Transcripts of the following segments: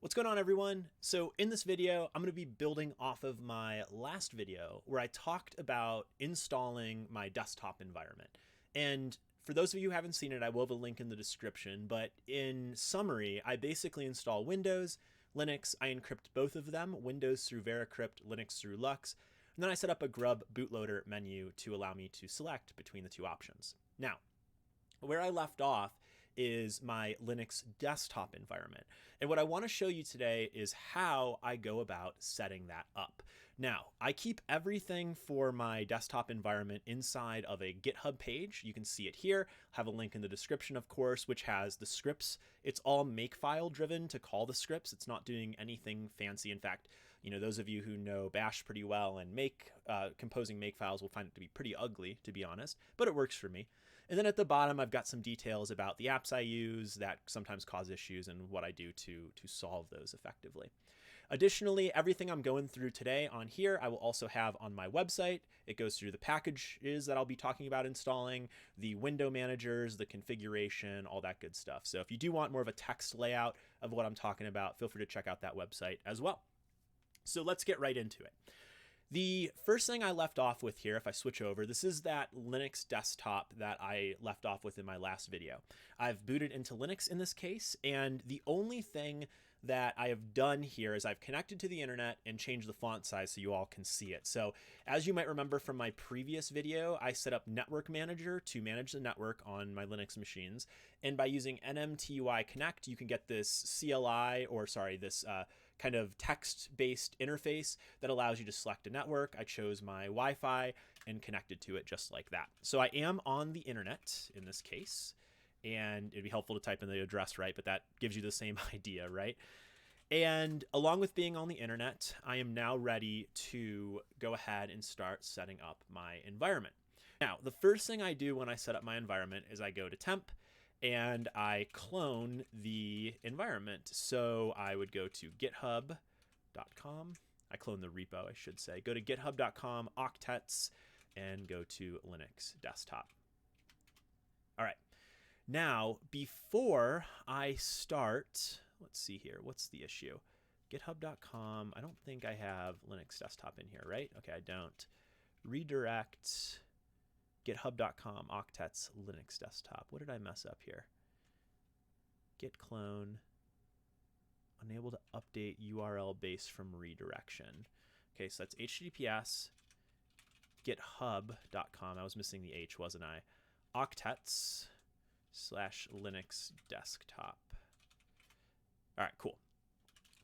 What's going on, everyone? So in this video, I'm going to be building off of my last video where I talked about installing my desktop environment. And for those of you who haven't seen it, I will have a link in the description, but in summary, I basically install Windows, Linux, I encrypt both of them, Windows through VeraCrypt, Linux through Lux, and then I set up a grub bootloader menu to allow me to select between the two options. Now, where I left off is my Linux desktop environment. And what I want to show you today is how I go about setting that up. Now, I keep everything for my desktop environment inside of a GitHub page. You can see it here. I have a link in the description, of course, which has the scripts. It's all makefile driven to call the scripts. It's not doing anything fancy. In fact, those of you who know Bash pretty well and composing makefiles will find it to be pretty ugly, to be honest, but it works for me. And then at the bottom, I've got some details about the apps I use that sometimes cause issues and what I do to solve those effectively. Additionally, everything I'm going through today on here, I will also have on my website. It goes through the packages that I'll be talking about installing, the window managers, the configuration, all that good stuff. So if you do want more of a text layout of what I'm talking about, feel free to check out that website as well. So let's get right into it. The first thing I left off with here, if I switch over, this is that Linux desktop that I left off with in my last video. I've booted into Linux in this case, and the only thing that I have done here is I've connected to the internet and changed the font size so you all can see it. So as you might remember from my previous video, I set up Network Manager to manage the network on my Linux machines. And by using NMTUI Connect, you can get this this kind of text-based interface that allows you to select a network. I chose my Wi-Fi and connected to it just like that. So I am on the internet in this case. And it'd be helpful to type in the address, right? But that gives you the same idea, right? And along with being on the internet, I am now ready to go ahead and start setting up my environment. Now, the first thing I do when I set up my environment is I go to temp and I clone the environment. So I would go to github.com. I clone the repo, I should say. Go to github.com, octets, and go to Linux desktop. All right. Now, before I start, let's see here. What's the issue? GitHub.com. I don't think I have Linux desktop in here, right? Okay, I don't. Redirect GitHub.com, octets, Linux desktop. What did I mess up here? Git clone. Unable to update URL base from redirection. Okay, so that's HTTPS github.com. I was missing the H, wasn't I? Octets /Linux desktop. All right, cool.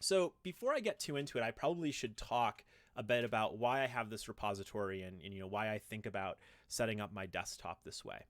So before I get too into it, I probably should talk a bit about why I have this repository and why I think about setting up my desktop this way.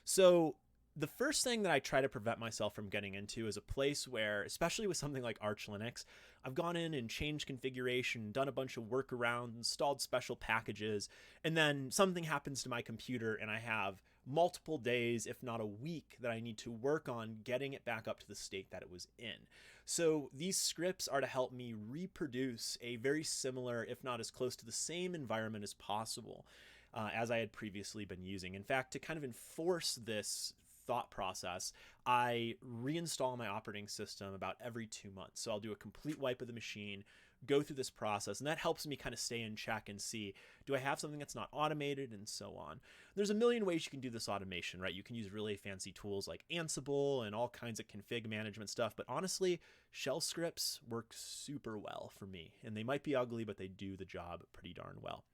So the first thing that I try to prevent myself from getting into is a place where, especially with something like Arch Linux, I've gone in and changed configuration, done a bunch of workarounds, installed special packages, and then something happens to my computer and I have multiple days, if not a week, that I need to work on getting it back up to the state that it was in. So these scripts are to help me reproduce a very similar, if not as close to the same environment as possible as I had previously been using. In fact, to kind of enforce this thought process, I reinstall my operating system about every 2 months. So I'll do a complete wipe of the machine, go through this process, and that helps me kind of stay in check and see, do I have something that's not automated, and so on. There's a million ways you can do this automation, right? You can use really fancy tools like Ansible and all kinds of config management stuff, but honestly, shell scripts work super well for me, and they might be ugly, but they do the job pretty darn well.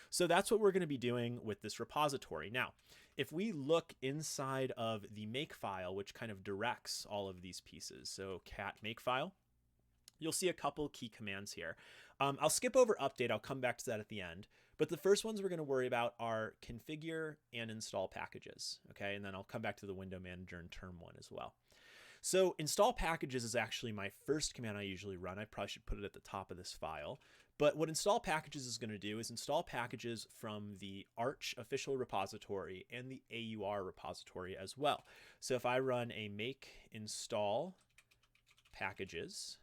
So that's what we're going to be doing with this repository. Now, if we look inside of the makefile, which kind of directs all of these pieces, so cat makefile, you'll see a couple key commands here. I'll skip over update. I'll come back to that at the end. But the first ones we're going to worry about are configure and install packages. Okay, and then I'll come back to the window manager in term one as well. So install packages is actually my first command I usually run. I probably should put it at the top of this file. But what install packages is going to do is install packages from the Arch official repository and the AUR repository as well. So if I run a make install packages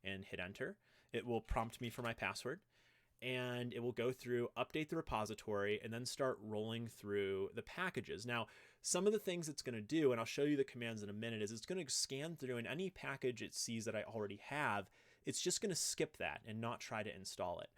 and hit enter, it will prompt me for my password. and it will go through, update the repository, and then start rolling through the packages. Now, some of the things it's going to do, and I'll show you the commands in a minute, is it's going to scan through, and any package it sees that I already have, it's just going to skip that and not try to install it.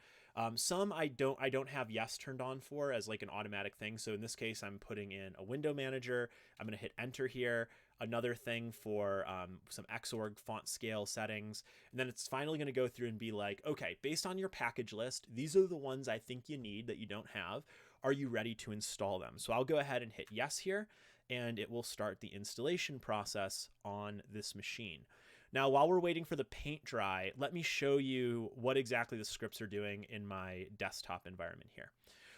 Some I don't have yes turned on for as like an automatic thing. So in this case, I'm putting in a window manager. I'm going to hit enter here. Another thing for some Xorg font scale settings. And then it's finally going to go through and be like, okay, based on your package list, these are the ones I think you need that you don't have. Are you ready to install them? So I'll go ahead and hit yes here, and it will start the installation process on this machine. Now, while we're waiting for the paint dry, let me show you what exactly the scripts are doing in my desktop environment here.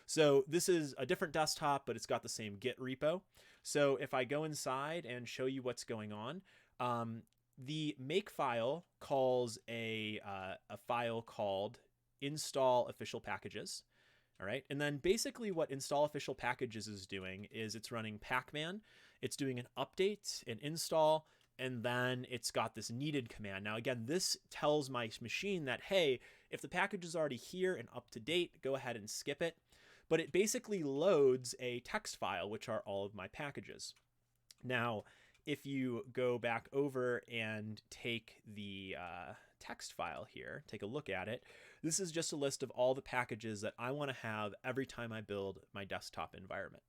So this is a different desktop, but it's got the same Git repo. So if I go inside and show you what's going on, the make file calls a file called install official packages. All right. And then basically what install official packages is doing is it's running pacman. It's doing an update, an install, and then it's got this needed command. Now, again, this tells my machine that, hey, if the package is already here and up to date, go ahead and skip it. But it basically loads a text file, which are all of my packages. Now, if you go back over and take the text file here, take a look at it, this is just a list of all the packages that I want to have every time I build my desktop environment.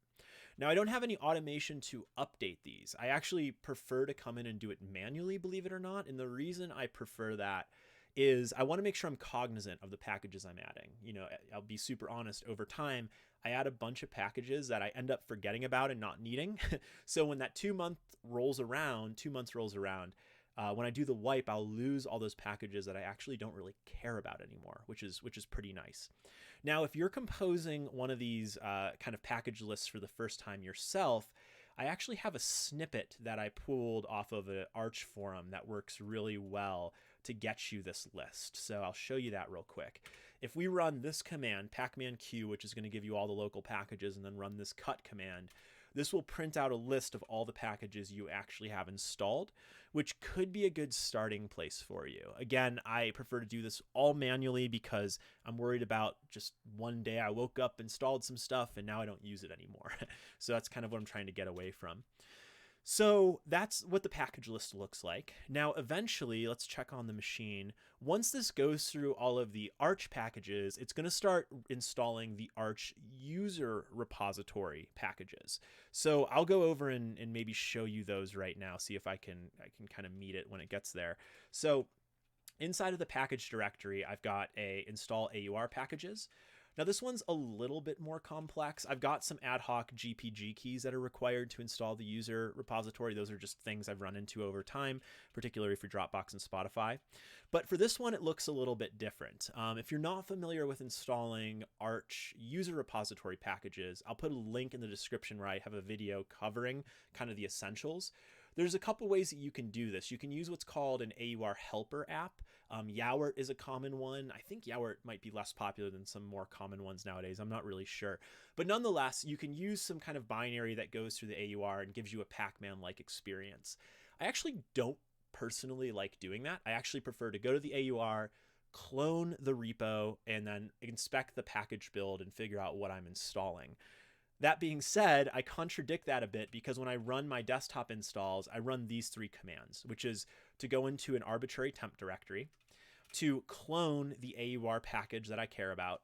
Now, I don't have any automation to update these. I actually prefer to come in and do it manually, believe it or not. And the reason I prefer that is I want to make sure I'm cognizant of the packages I'm adding. You know, I'll be super honest, over time, I add a bunch of packages that I end up forgetting about and not needing. So when that 2 months rolls around, when I do the wipe, I'll lose all those packages that I actually don't really care about anymore, which is pretty nice. Now, if you're composing one of these kind of package lists for the first time yourself, I actually have a snippet that I pulled off of an Arch forum that works really well to get you this list. So I'll show you that real quick. If we run this command, pacman-q, which is going to give you all the local packages, and then run this cut command, this will print out a list of all the packages you actually have installed, which could be a good starting place for you. Again, I prefer to do this all manually because I'm worried about just one day I woke up, installed some stuff, and now I don't use it anymore. So that's kind of what I'm trying to get away from. So that's what the package list looks like. Now, eventually, let's check on the machine. Once this goes through all of the Arch packages, it's going to start installing the Arch user repository packages. So I'll go over and maybe show you those right now, see if I can kind of meet it when it gets there. So inside of the package directory, I've got a install AUR packages. Now this one's a little bit more complex. I've got some ad hoc GPG keys that are required to install the user repository. Those are just things I've run into over time, particularly for Dropbox and Spotify. But for this one, it looks a little bit different. If you're not familiar with installing Arch user repository packages, I'll put a link in the description where I have a video covering kind of the essentials. There's a couple ways that you can do this. You can use what's called an AUR helper app. Yowert is a common one. I think Yowert might be less popular than some more common ones nowadays. I'm not really sure. But nonetheless, you can use some kind of binary that goes through the AUR and gives you a Pacman-like experience. I actually don't personally like doing that. I actually prefer to go to the AUR, clone the repo, and then inspect the package build and figure out what I'm installing. That being said, I contradict that a bit because when I run my desktop installs, I run these three commands, which is to go into an arbitrary temp directory, to clone the AUR package that I care about,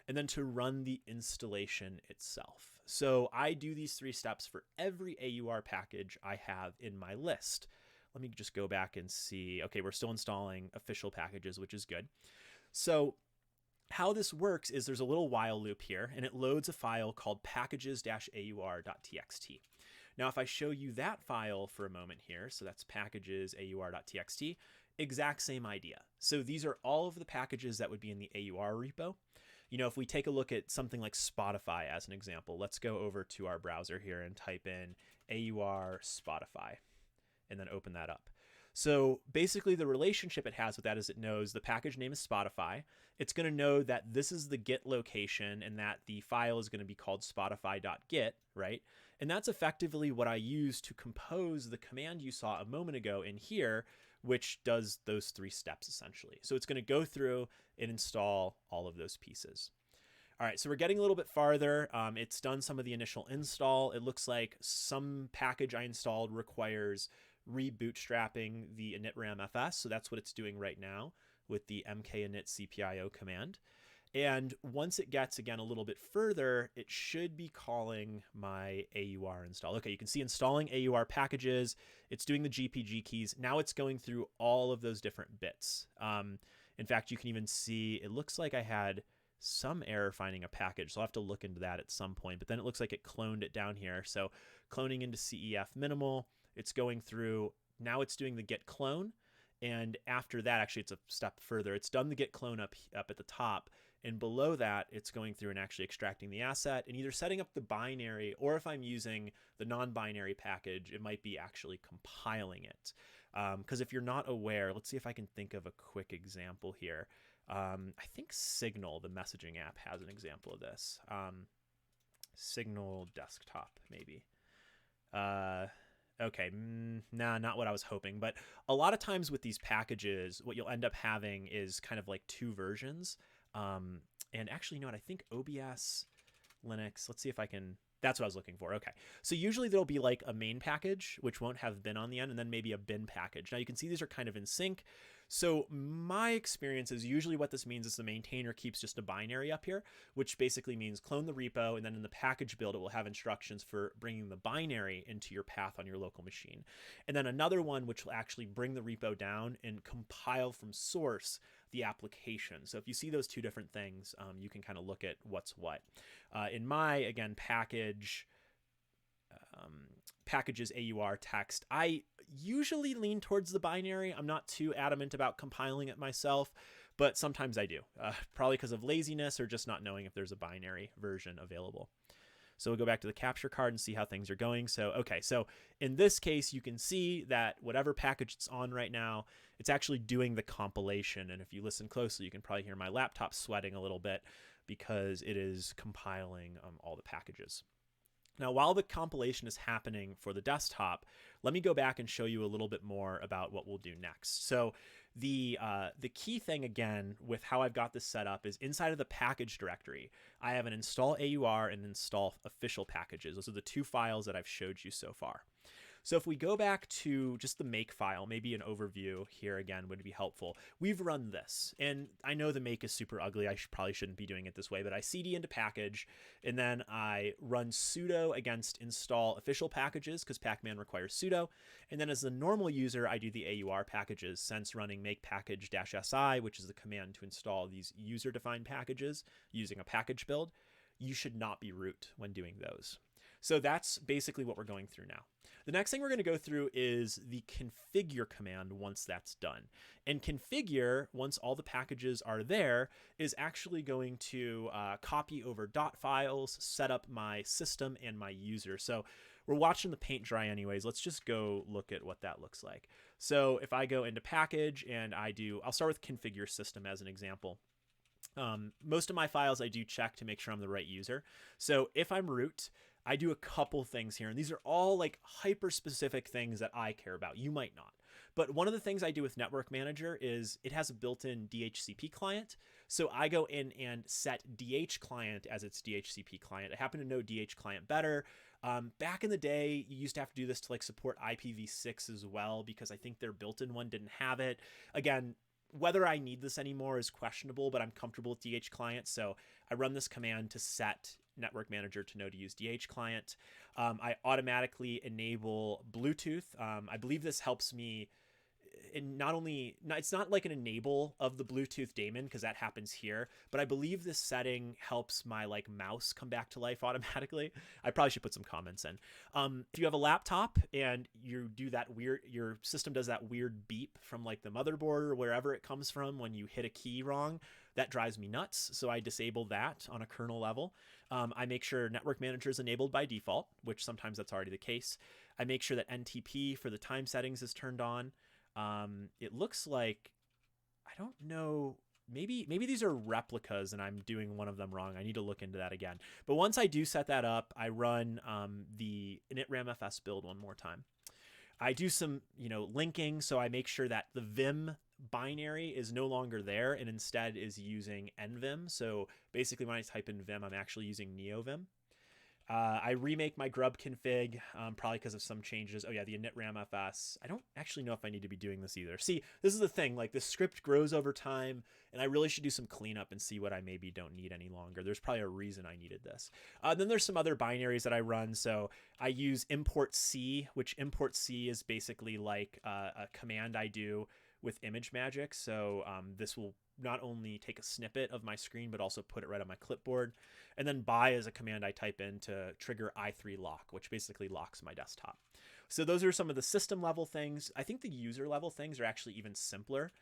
and then to run the installation itself. So I do these three steps for every AUR package I have in my list. Let me just go back and see. Okay, we're still installing official packages, which is good. So how this works is there's a little while loop here, and it loads a file called packages-aur.txt. Now, if I show you that file for a moment here, so that's packages-aur.txt, exact same idea. So these are all of the packages that would be in the AUR repo. You know, if we take a look at something like Spotify as an example, let's go over to our browser here and type in AUR Spotify and then open that up. So basically the relationship it has with that is it knows the package name is Spotify. It's going to know that this is the Git location and that the file is going to be called spotify.git, right? And that's effectively what I use to compose the command you saw a moment ago in here, which does those three steps essentially. So it's going to go through and install all of those pieces. All right, so we're getting a little bit farther. It's done some of the initial install. It looks like some package I installed requires rebootstrapping the initramfs, so that's what it's doing right now. with the mkinit cpio command. And once it gets, again, a little bit further, it should be calling my AUR install. Okay, you can see installing AUR packages. It's doing the GPG keys. Now it's going through all of those different bits. In fact, you can even see, it looks like I had some error finding a package. So I'll have to look into that at some point. But then it looks like it cloned it down here. So cloning into CEF minimal, it's going through. Now it's doing the get clone. And after that, actually, it's a step further. It's done the get clone up at the top. And below that, it's going through and actually extracting the asset and either setting up the binary, or if I'm using the non-binary package, it might be actually compiling it. Because if you're not aware, let's see if I can think of a quick example here. I think Signal, the messaging app, has an example of this. Signal desktop, maybe. Okay, nah, not what I was hoping. But a lot of times with these packages, what you'll end up having is kind of like two versions. And actually, you know what? I think OBS Linux, let's see if I can, that's what I was looking for. Okay. So usually there'll be like a main package, which won't have bin on the end, and then maybe a bin package. Now you can see these are kind of in sync. So my experience is usually what this means is the maintainer keeps just a binary up here, which basically means clone the repo, and then in the package build, it will have instructions for bringing the binary into your path on your local machine. And then another one, which will actually bring the repo down and compile from source the application. So if you see those two different things, you can kind of look at what's what. In my, again, packages AUR text, I usually lean towards the binary. I'm not too adamant about compiling it myself, but sometimes I do, probably because of laziness or just not knowing if there's a binary version available. So we'll go back to the capture card and see how things are going. So, okay, so in this case, you can see that whatever package it's on right now, it's actually doing the compilation. And if you listen closely, you can probably hear my laptop sweating a little bit because it is compiling all the packages. Now, while the compilation is happening for the desktop, let me go back and show you a little bit more about what we'll do next. So the key thing, again, with how I've got this set up is inside of the package directory, I have an install AUR and install official packages. Those are the two files that I've showed you so far. So if we go back to just the make file, maybe an overview here again would be helpful. We've run this, and I know the make is super ugly. I probably shouldn't be doing it this way, but I cd into package, and then I run sudo against install official packages because pacman requires sudo. And then as the normal user, I do the AUR packages, since running make package -si, which is the command to install these user-defined packages using a package build. You should not be root when doing those. So that's basically what we're going through now. The next thing we're going to go through is the configure command once that's done. And configure, once all the packages are there, is actually going to copy over dot files, set up my system and my user. So we're watching the paint dry anyways. Let's just go look at what that looks like. So if I go into package and I'll start with configure system as an example. Most of my files I do check to make sure I'm the right user. So if I'm root, I do a couple things here, and these are all like hyper specific things that I care about. You might not. But one of the things I do with Network Manager is it has a built-in DHCP client. So I go in and set DH client as its DHCP client. I happen to know DH client better. Back in the day, you used to have to do this to like support IPv6 as well, because I think their built-in one didn't have it. Again, whether I need this anymore is questionable, but I'm comfortable with DH client. So I run this command to set Network Manager to know to use DH client. I automatically enable Bluetooth. I believe this helps me in it's not like an enable of the Bluetooth daemon because that happens here, but I believe this setting helps my like mouse come back to life automatically. I probably should put some comments in. If you have a laptop and you do that your system does that weird beep from like the motherboard or wherever it comes from when you hit a key wrong, that drives me nuts. So I disable that on a kernel level. I make sure Network Manager is enabled by default, which sometimes that's already the case. I make sure that NTP for the time settings is turned on. It looks like, I don't know, maybe these are replicas and I'm doing one of them wrong. I need to look into that again. But once I do set that up, I run the initramfs build one more time. I do some, linking. So I make sure that the Vim binary is no longer there and instead is using nvim. So basically when I type in Vim, I'm actually using NeoVim. I remake my grub config, probably because of some changes. Oh yeah, the initramfs. I don't actually know if I need to be doing this either. See, this is the thing, like the script grows over time, and I really should do some cleanup and see what I maybe don't need any longer. There's probably a reason I needed this. Then there's some other binaries that I run. So I use import C, which import C is basically like a command I do with ImageMagick. So this will not only take a snippet of my screen, but also put it right on my clipboard. And then buy is a command I type in to trigger i3 lock, which basically locks my desktop. So those are some of the system level things. I think the user level things are actually even simpler.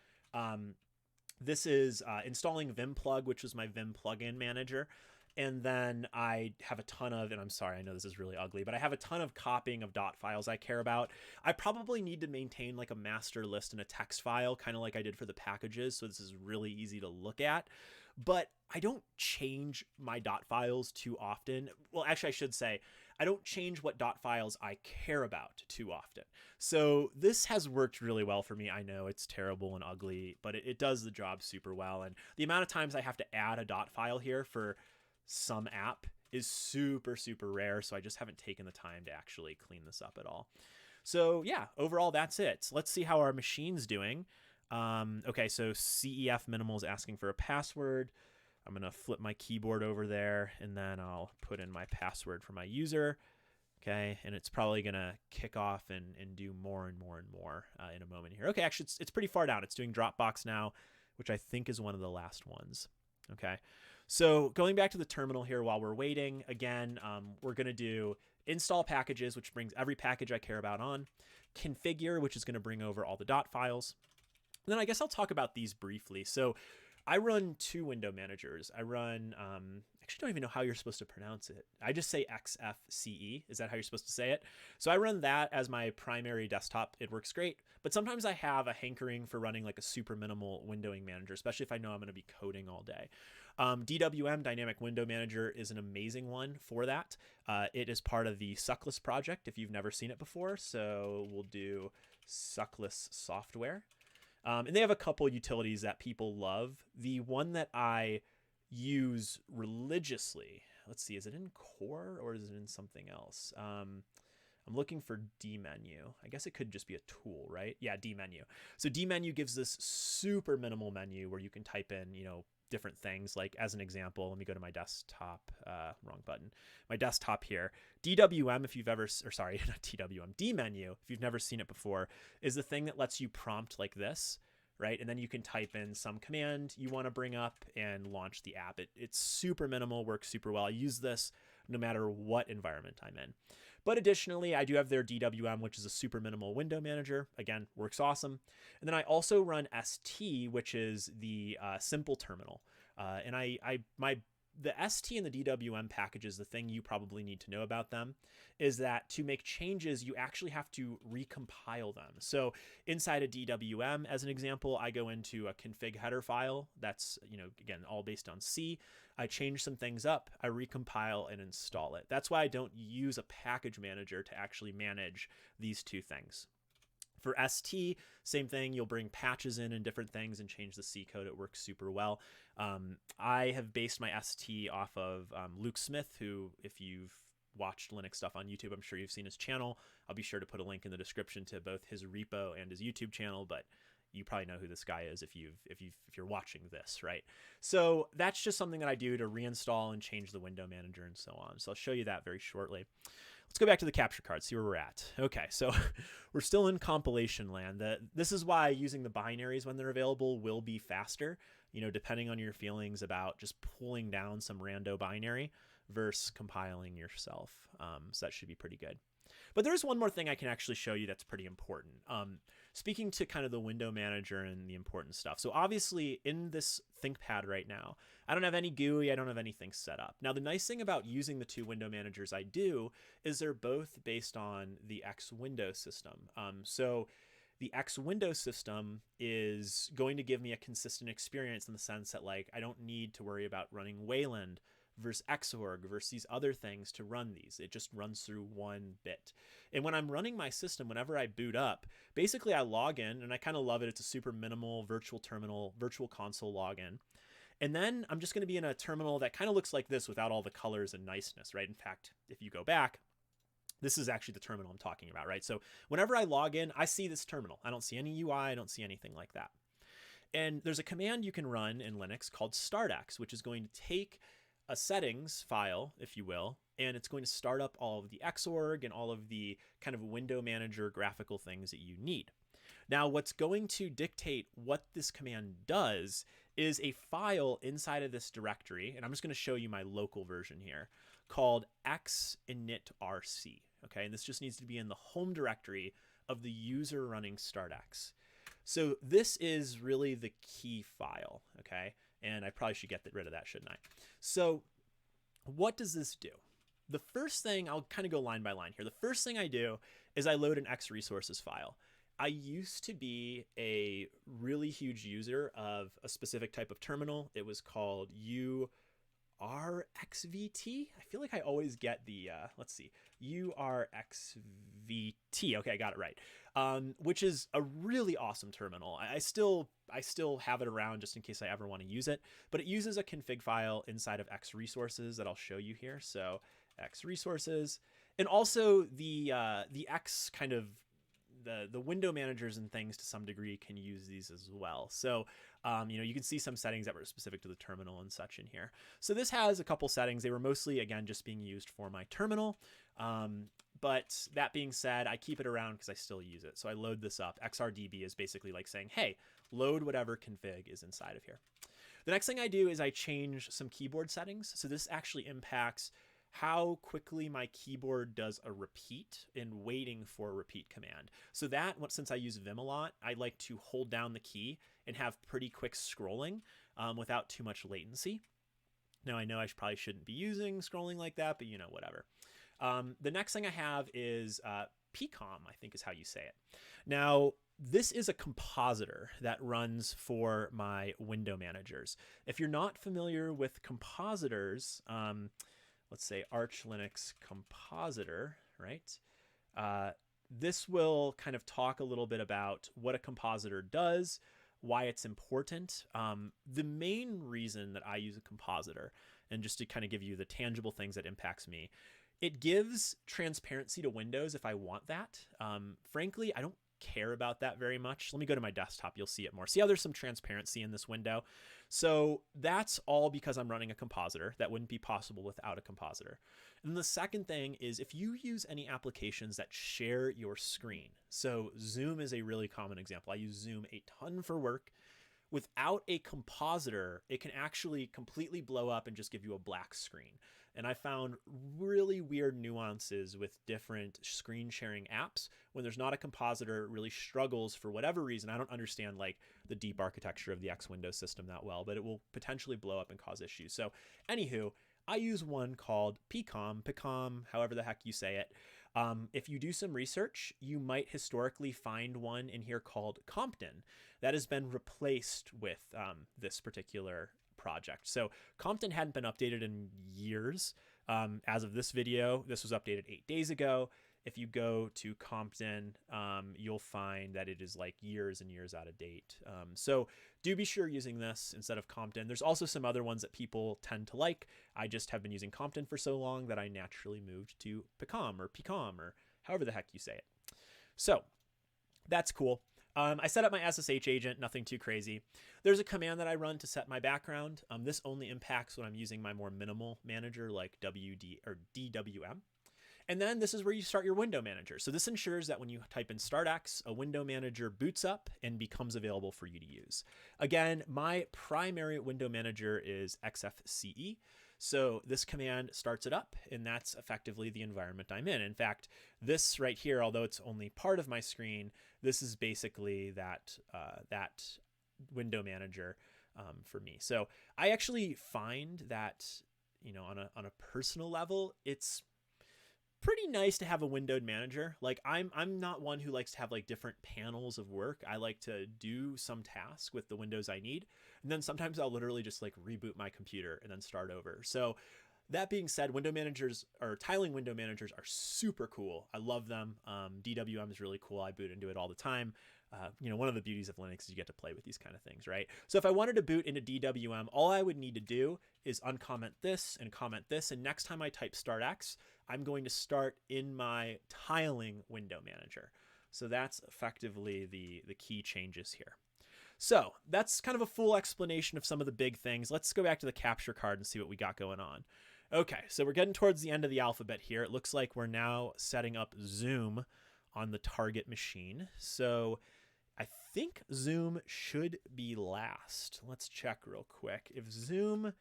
This is installing Vimplug, which is my Vim plugin manager. And then I have a ton of, and I'm sorry, I know this is really ugly, but I have a ton of copying of dot files I care about. I probably need to maintain like a master list and a text file, kind of like I did for the packages. So this is really easy to look at, but I don't change my dot files too often. Well, actually I should say, I don't change what dot files I care about too often. So this has worked really well for me. I know it's terrible and ugly, but it does the job super well. And the amount of times I have to add a dot file here for some app is super, super rare. So I just haven't taken the time to actually clean this up at all. So yeah, overall, that's it. Let's see how our machine's doing. Okay, so CEF minimal is asking for a password. I'm going to flip my keyboard over there, and then I'll put in my password for my user. Okay, and it's probably going to kick off and do more and more and more in a moment here. Okay, actually, it's pretty far down. It's doing Dropbox now, which I think is one of the last ones. Okay, so going back to the terminal here while we're waiting, again, we're going to do install packages, which brings every package I care about on, configure, which is going to bring over all the dot files. And then I guess I'll talk about these briefly. So I run two window managers. I run, actually don't even know how you're supposed to pronounce it. I just say XFCE. Is that how you're supposed to say it? So I run that as my primary desktop. It works great. But sometimes I have a hankering for running like a super minimal windowing manager, especially if I know I'm going to be coding all day. DWM, Dynamic Window Manager, is an amazing one for that. It is part of the Suckless project if you've never seen it before. So we'll do Suckless software. And they have a couple utilities that people love. The one that I use religiously, let's see, is it in Core or is it in something else? I'm looking for dmenu. I guess it could just be a tool, right? Yeah, dmenu. So dmenu gives this super minimal menu where you can type in, different things. Like as an example, let me go to my desktop, wrong button, my desktop here. DWM, if you've ever, or sorry, not DWM, dmenu, if you've never seen it before, is the thing that lets you prompt like this, right? And then you can type in some command you want to bring up and launch the app. It's super minimal, works super well. I use this no matter what environment I'm in. But additionally, I do have their DWM, which is a super minimal window manager. Again, works awesome. And then I also run ST, which is the simple terminal. And the ST and the DWM packages, the thing you probably need to know about them is that to make changes, you actually have to recompile them. So inside a DWM, as an example, I go into a config header file that's, again, all based on C. I change some things up, I recompile and install it. That's why I don't use a package manager to actually manage these two things. For ST, same thing. You'll bring patches in and different things and change the C code. It works super well. I have based my ST off of Luke Smith, who, if you've watched Linux stuff on YouTube, I'm sure you've seen his channel. I'll be sure to put a link in the description to both his repo and his YouTube channel, but you probably know who this guy is if you're watching this, right? So that's just something that I do to reinstall and change the window manager and so on. So I'll show you that very shortly. Let's go back to the capture card, see where we're at. Okay, so we're still in compilation land. This is why using the binaries when they're available will be faster, depending on your feelings about just pulling down some rando binary versus compiling yourself. So that should be pretty good. But there's one more thing I can actually show you that's pretty important. Speaking to kind of the window manager and the important stuff. So obviously in this ThinkPad right now, I don't have any GUI, I don't have anything set up. Now the nice thing about using the two window managers I do is they're both based on the X window system. So the X window system is going to give me a consistent experience in the sense that I don't need to worry about running Wayland versus Xorg versus these other things to run these. It just runs through one bit. And when I'm running my system, whenever I boot up, basically I log in, and I kind of love it. It's a super minimal virtual terminal, virtual console login. And then I'm just going to be in a terminal that kind of looks like this without all the colors and niceness, right? In fact, if you go back, this is actually the terminal I'm talking about, right? So whenever I log in, I see this terminal. I don't see any UI. I don't see anything like that. And there's a command you can run in Linux called startx, which is going to take a settings file, if you will, and it's going to start up all of the Xorg and all of the kind of window manager graphical things that you need. Now, what's going to dictate what this command does is a file inside of this directory, and I'm just going to show you my local version here, called xinitrc. Okay, and this just needs to be in the home directory of the user running startx. So this is really the key file, okay? And I probably should get rid of that, shouldn't I? So what does this do? The first thing, I'll kind of go line by line here. The first thing I do is I load an X resources file. I used to be a really huge user of a specific type of terminal. It was called URXVT. I feel like I always get the, let's see, URXVT. Okay, I got it right. Which is a really awesome terminal. I still have it around just in case I ever want to use it, but it uses a config file inside of X resources that I'll show you here. So X resources, and also the X kind of the window managers and things to some degree can use these as well. So, you can see some settings that were specific to the terminal and such in here. So this has a couple settings. They were mostly, again, just being used for my terminal. But that being said, I keep it around because I still use it. So I load this up. XRDB is basically like saying, hey, load whatever config is inside of here. The next thing I do is I change some keyboard settings. So this actually impacts how quickly my keyboard does a repeat in waiting for a repeat command. So that, since I use Vim a lot, I like to hold down the key and have pretty quick scrolling without too much latency. Now, I know I probably shouldn't be using scrolling like that, but whatever. The next thing I have is pcom, I think is how you say it. Now, this is a compositor that runs for my window managers. If you're not familiar with compositors, let's say Arch Linux compositor, right? This will kind of talk a little bit about what a compositor does, why it's important. The main reason that I use a compositor, and just to kind of give you the tangible things that impacts me, it gives transparency to Windows if I want that. Frankly, I don't care about that very much. Let me go to my desktop. You'll see it more. See how there's some transparency in this window? So that's all because I'm running a compositor. That wouldn't be possible without a compositor. And the second thing is if you use any applications that share your screen. So Zoom is a really common example. I use Zoom a ton for work. Without a compositor, it can actually completely blow up and just give you a black screen. And I found really weird nuances with different screen sharing apps. When there's not a compositor, it really struggles for whatever reason. I don't understand like the deep architecture of the X Windows system that well, but it will potentially blow up and cause issues. So anywho, I use one called pcom, however the heck you say it. If you do some research, you might historically find one in here called Compton that has been replaced with this particular project. So Compton hadn't been updated in years. As of this video, this was updated 8 days ago. If you go to Compton, you'll find that it is like years and years out of date. So do be sure using this instead of Compton. There's also some other ones that people tend to like. I just have been using Compton for so long that I naturally moved to pcom or however the heck you say it. So that's cool. I set up my SSH agent, nothing too crazy. There's a command that I run to set my background. This only impacts when I'm using my more minimal manager like WD or DWM. And then this is where you start your window manager. So this ensures that when you type in startx, a window manager boots up and becomes available for you to use. Again, my primary window manager is XFCE. So this command starts it up, and that's effectively the environment I'm in. In fact, this right here, although it's only part of my screen, this is basically that window manager for me. So I actually find that, on a personal level, it's pretty nice to have a windowed manager. Like I'm not one who likes to have like different panels of work. I like to do some task with the windows I need. And then sometimes I'll literally just like reboot my computer and then start over. So that being said, window managers or tiling window managers are super cool. I love them. DWM is really cool. I boot into it all the time. one of the beauties of Linux is you get to play with these kind of things, right? So if I wanted to boot into DWM, all I would need to do is uncomment this and comment this. And next time I type start X, I'm going to start in my tiling window manager. So that's effectively the key changes here. So that's kind of a full explanation of some of the big things. Let's go back to the capture card and see what we got going on. Okay, so we're getting towards the end of the alphabet here. It looks like we're now setting up zoom on the target machine. So I think zoom should be last. Let's check real quick. If zoom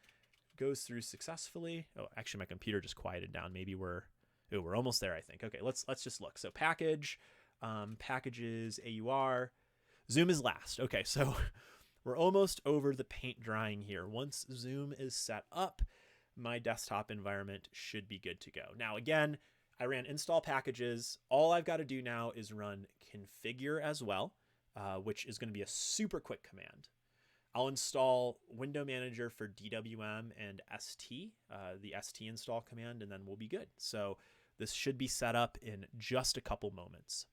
goes through successfully, oh, actually my computer just quieted down. Maybe we're almost there, I think. Okay, let's just look. So package, packages, AUR, zoom is last. Okay, so we're almost over the paint drying here. Once zoom is set up, my desktop environment should be good to go. Now, again, I ran install packages. All I've got to do now is run configure as well, which is going to be a super quick command. I'll install window manager for DWM and ST, the ST install command, and then we'll be good. So this should be set up in just a couple moments.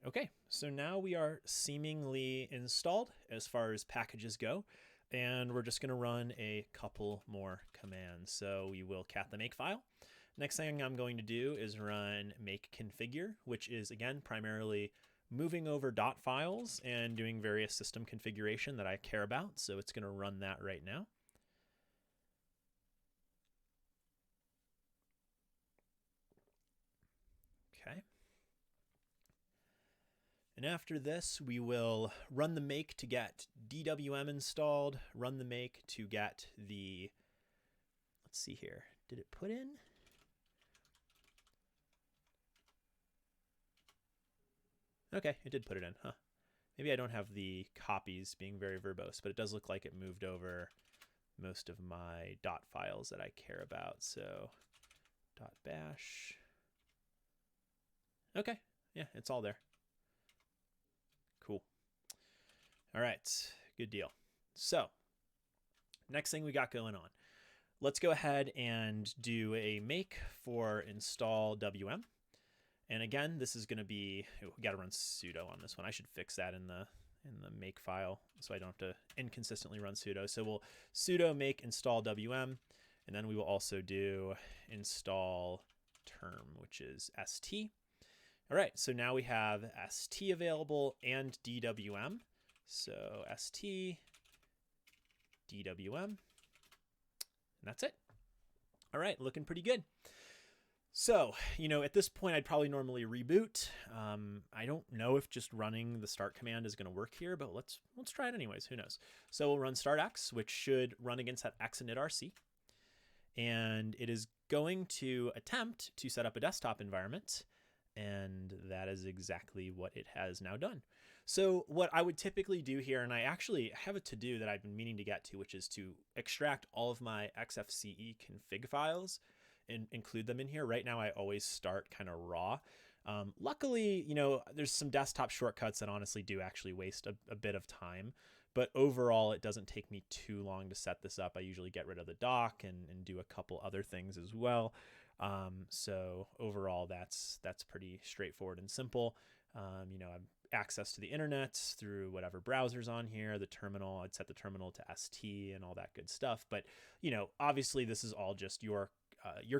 Okay, so now we are seemingly installed as far as packages go, and we're just going to run a couple more commands. So we will cat the make file. Next thing I'm going to do is run make configure, which is, again, primarily moving over dot files and doing various system configuration that I care about. So it's going to run that right now. Okay. And after this, we will run the make to get DWM installed, run the make to get the, let's see here, did it put in? Okay, it did put it in, huh? Maybe I don't have the copies being very verbose, but it does look like it moved over most of my dot files that I care about. So .bash. Okay, yeah, it's all there. Cool. All right, good deal. So next thing we got going on. Let's go ahead and do a make for install WM. And again, this is going to be, we got to run sudo on this one. I should fix that in the make file so I don't have to inconsistently run sudo. So we'll sudo make install WM, and then we will also do install term, which is st. All right, so now we have st available and DWM. So st, DWM, and that's it. All right, looking pretty good. So, at this point, I'd probably normally reboot. I don't know if just running the start command is going to work here, but let's try it anyways. Who knows? So we'll run start X, which should run against that X init.rc. And it is going to attempt to set up a desktop environment. And that is exactly what it has now done. So what I would typically do here, and I actually have a to-do that I've been meaning to get to, which is to extract all of my XFCE config files and include them in here. Right now, I always start kind of raw. Luckily, there's some desktop shortcuts that honestly do actually waste a bit of time. But overall, it doesn't take me too long to set this up. I usually get rid of the dock and do a couple other things as well. So overall, that's pretty straightforward and simple. I've access to the internet through whatever browser's on here, the terminal. I'd set the terminal to ST and all that good stuff. But obviously, this is all just your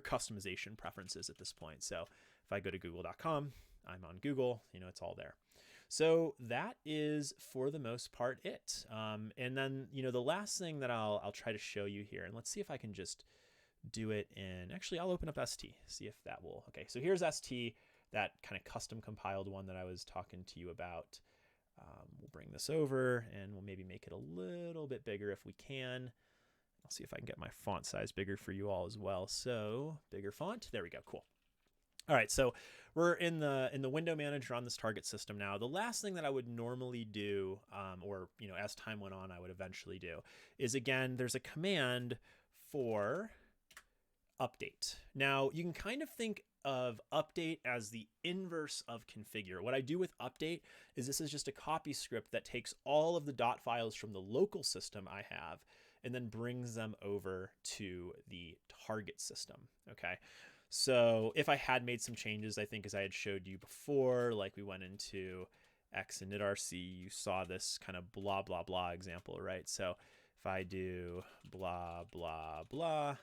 customization preferences at this point. So if I go to google.com, I'm on Google, it's all there. So that is for the most part it. And then, the last thing that I'll try to show you here, and let's see if I can just do it in, actually, I'll open up ST, see if that will, okay. So here's ST, that kind of custom compiled one that I was talking to you about. We'll bring this over and we'll maybe make it a little bit bigger if we can. I'll see if I can get my font size bigger for you all as well. So bigger font, there we go, cool. All right, so we're in the window manager on this target system now. The last thing that I would normally do, or as time went on, I would eventually do, is again, there's a command for update. Now you can kind of think of update as the inverse of configure. What I do with update is this is just a copy script that takes all of the dot files from the local system I have and then brings them over to the target system. Okay. So if I had made some changes, I think as I had showed you before, like we went into X and initRC, you saw this kind of blah, blah, blah example, right? So if I do blah, blah, blah,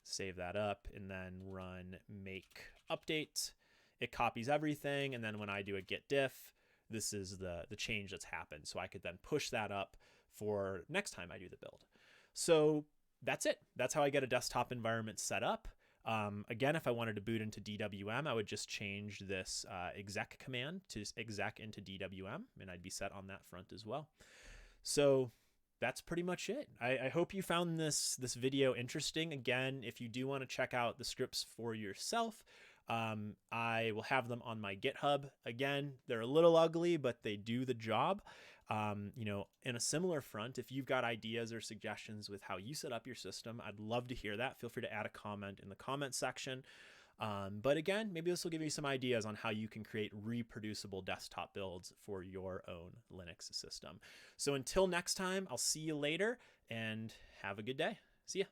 save that up and then run make update, it copies everything. And then when I do a git diff, this is the change that's happened. So I could then push that up for next time I do the build. So that's it. That's how I get a desktop environment set up. Again, if I wanted to boot into DWM, I would just change this exec command to exec into DWM, and I'd be set on that front as well. So that's pretty much it. I hope you found this video interesting. Again, if you do want to check out the scripts for yourself, I will have them on my GitHub. Again, they're a little ugly, but they do the job. You know, in a similar front, if you've got ideas or suggestions with how you set up your system, I'd love to hear that. Feel free to add a comment in the comment section. But again, maybe this will give you some ideas on how you can create reproducible desktop builds for your own Linux system. So until next time, I'll see you later and have a good day. See ya.